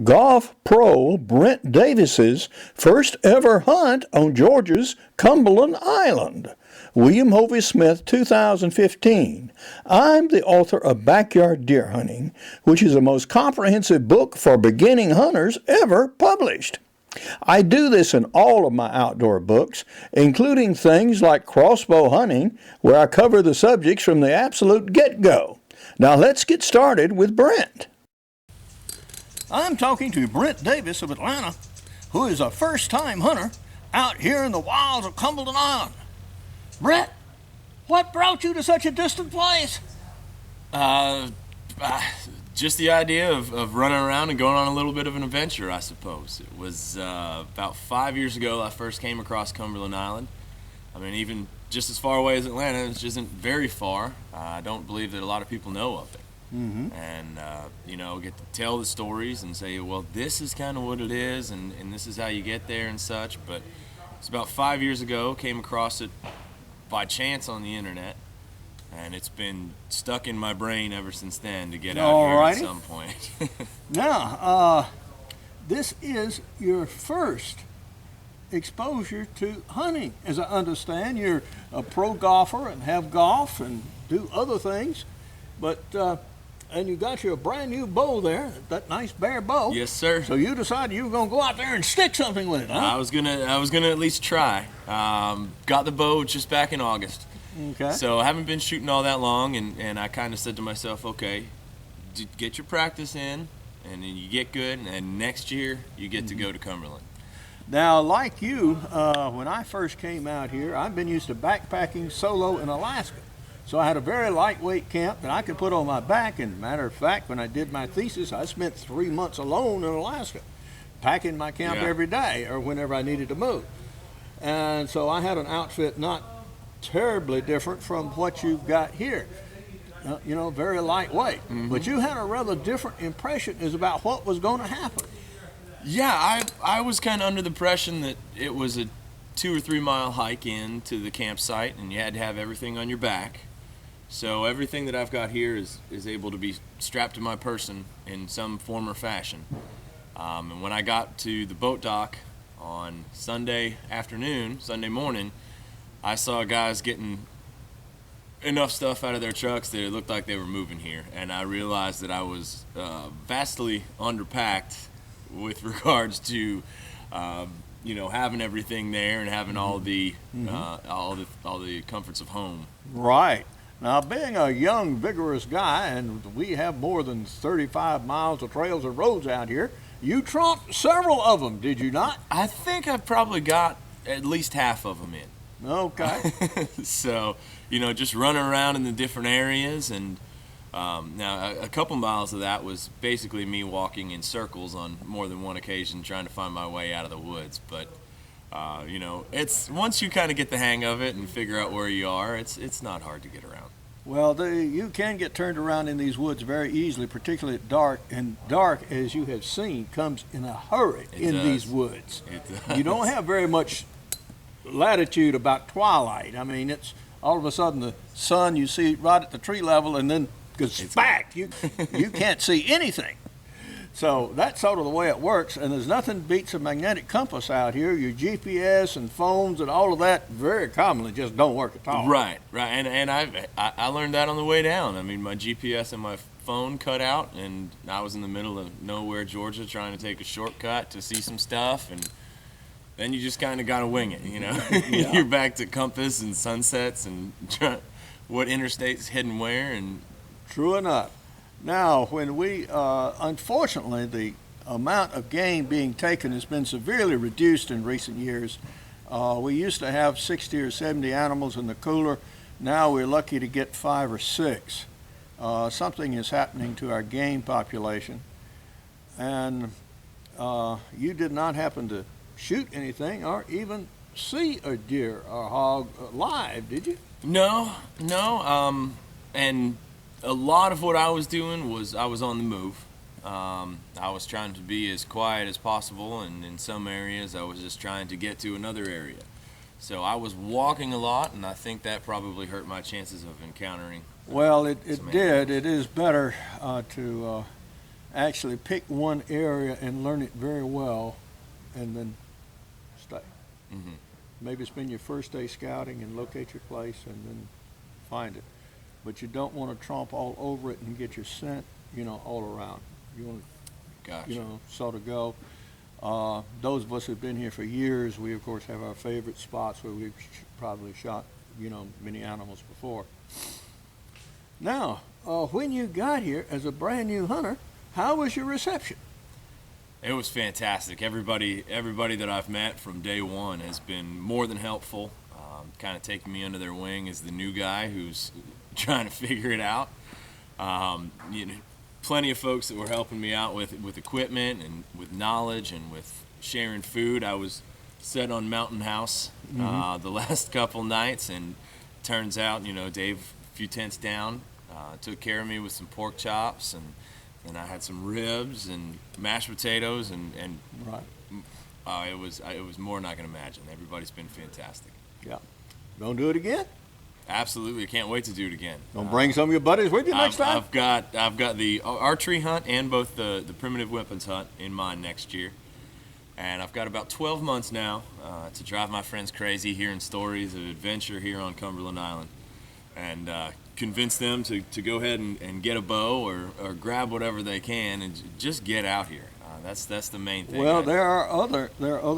golf pro Brent Davis's first ever hunt on Georgia's Cumberland Island. William Hovey Smith, 2015. I'm the author of Backyard Deer Hunting, which is the most comprehensive book for beginning hunters ever published. I do this in all of my outdoor books, including things like crossbow hunting, where I cover the subjects from the absolute get-go. Now let's get started with Brent. I'm talking to Brent Davis of Atlanta, who is a first-time hunter out here in the wilds of Cumberland Island. Brent, what brought you to such a distant place? Just the idea of running around and going on a little bit of an adventure, I suppose. It was about 5 years ago I first came across Cumberland Island. I mean, even just as far away as Atlanta, which isn't very far. I don't believe that a lot of people know of it. Mm-hmm. And, get to tell the stories and say, well, this is kind of what it is, and this is how you get there and such. But it's about 5 years ago, came across it by chance on the internet, and it's been stuck in my brain ever since then to get out here at some point. Now, this is your first exposure to hunting. As I understand, you're a pro golfer and have golf and do other things, but and you got your brand new bow there, that nice bare bow. Yes, sir. So you decided you were going to go out there and stick something with it, huh? I was gonna at least try. Got the bow just back in August. Okay. So I haven't been shooting all that long, and I kind of said to myself, okay, get your practice in, and then you get good, and next year you get to go to Cumberland. Now, like you, when I first came out here, I've been used to backpacking solo in Alaska. So I had a very lightweight camp that I could put on my back. And matter of fact, when I did my thesis, I spent 3 months alone in Alaska, packing my camp every day or whenever I needed to move. And so I had an outfit not terribly different from what you've got here. Very lightweight. Mm-hmm. But you had a rather different impression as about what was going to happen. Yeah, I was kind of under the impression that it was a 2 or 3 mile hike in to the campsite, and you had to have everything on your back. So everything that I've got here is able to be strapped to my person in some form or fashion. And when I got to the boat dock on Sunday morning, I saw guys getting enough stuff out of their trucks that it looked like they were moving here. And I realized that I was vastly underpacked with regards to having everything there and having all the comforts of home. Right. Now, being a young, vigorous guy, and we have more than 35 miles of trails and roads out here, you trumped several of them, did you not? I think I probably got at least half of them in. Okay. So, just running around in the different areas, and now a couple miles of that was basically me walking in circles on more than one occasion trying to find my way out of the woods. But, it's once you kind of get the hang of it and figure out where you are, it's not hard to get around. Well, you can get turned around in these woods very easily, particularly at dark. And dark, as you have seen, comes in a hurry these woods. It does. You don't have very much latitude about twilight. I mean, it's all of a sudden the sun you see right at the tree level, and then goes back. You can't see anything. So that's sort of the way it works, and there's nothing beats a magnetic compass out here. Your GPS and phones and all of that very commonly just don't work at all. Right, and I learned that on the way down. I mean, my GPS and my phone cut out, and I was in the middle of nowhere, Georgia, trying to take a shortcut to see some stuff, and then you just kind of got to wing it, Yeah. You're back to compass and sunsets and what interstate's heading where, and true enough. Now, when we, unfortunately, the amount of game being taken has been severely reduced in recent years. We used to have 60 or 70 animals in the cooler. Now we're lucky to get 5 or 6. Something is happening to our game population. And you did not happen to shoot anything or even see a deer or hog live, did you? No. And a lot of what I was doing was I was on the move. I was trying to be as quiet as possible, and in some areas I was just trying to get to another area. So I was walking a lot, and I think that probably hurt my chances of encountering. Well, it did. It is better to actually pick one area and learn it very well and then stay. Mm-hmm. Maybe spend your first day scouting and locate your place and then find it. But you don't want to tromp all over it and get your scent, all around. You want to, Gotcha. sort of go. Those of us who've been here for years, we of course have our favorite spots where we've probably shot, many animals before. Now, when you got here as a brand new hunter, how was your reception? It was fantastic. Everybody that I've met from day one has been more than helpful, kind of taking me under their wing as the new guy who's trying to figure it out. Plenty of folks that were helping me out with equipment and with knowledge and with sharing food. I was set on Mountain House the last couple nights, and turns out, Dave, a few tents down, took care of me with some pork chops, and I had some ribs and mashed potatoes, and right. It was more than I can imagine. Everybody's been fantastic. Yeah. Gonna do it again? Absolutely, I can't wait to do it again. Gonna bring some of your buddies with you next time? I've got the archery hunt and both the primitive weapons hunt in mind next year, and I've got about 12 months now to drive my friends crazy, hearing stories of adventure here on Cumberland Island, and convince them to go ahead and get a bow or grab whatever they can and just get out here. That's the main thing. Well, there are other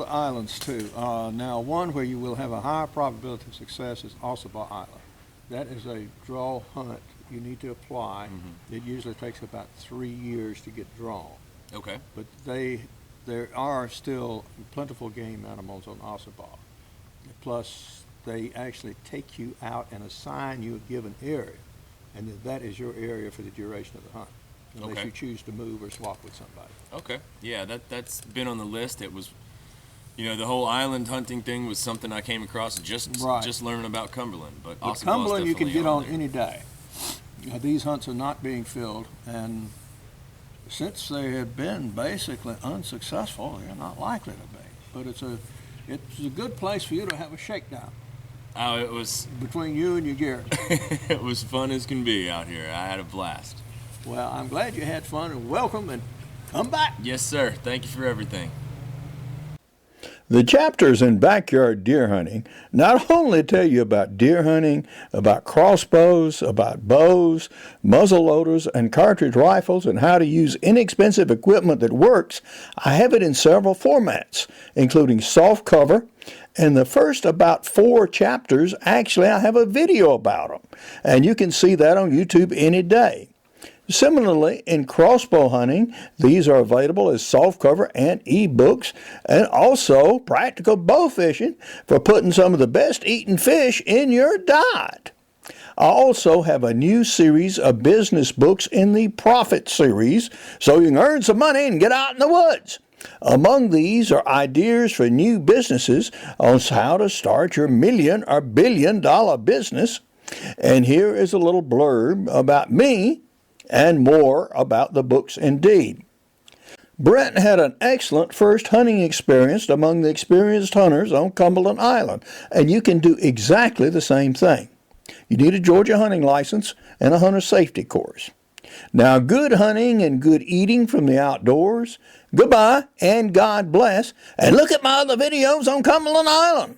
islands too. Now, one where you will have a high probability of success is Ossabaw Island. That is a draw hunt. You need to apply. Mm-hmm. It usually takes about 3 years to get drawn. Okay. But there are still plentiful game animals on Ossabaw. Plus, they actually take you out and assign you a given area, and that is your area for the duration of the hunt, unless you choose to move or swap with somebody. Okay. Yeah, that's been on the list. It was, the whole island hunting thing was something I came across just learning about Cumberland. But Cumberland you can get on any day. These hunts are not being filled, and since they have been basically unsuccessful, they're not likely to be. But it's a good place for you to have a shakedown. Oh, it was between you and your gear. It was fun as can be out here. I had a blast. Well, I'm glad you had fun, and welcome, and come back. Yes, sir. Thank you for everything. The chapters in backyard deer hunting not only tell you about deer hunting, about crossbows, about bows, muzzle loaders, and cartridge rifles, and how to use inexpensive equipment that works. I have it in several formats, including soft cover, and the first about 4 chapters, actually, I have a video about them, and you can see that on YouTube any day. Similarly, in crossbow hunting, these are available as softcover and ebooks, and also practical bow fishing for putting some of the best eaten fish in your diet. I also have a new series of business books in the Profit series, so you can earn some money and get out in the woods. Among these are ideas for new businesses on how to start your $1 or $1 billion business. And here is a little blurb about me and more about the books indeed. Brent had an excellent first hunting experience among the experienced hunters on Cumberland Island, and you can do exactly the same thing. You need a Georgia hunting license and a hunter safety course. Now, good hunting and good eating from the outdoors. Goodbye, and God bless. And look at my other videos on Cumberland Island.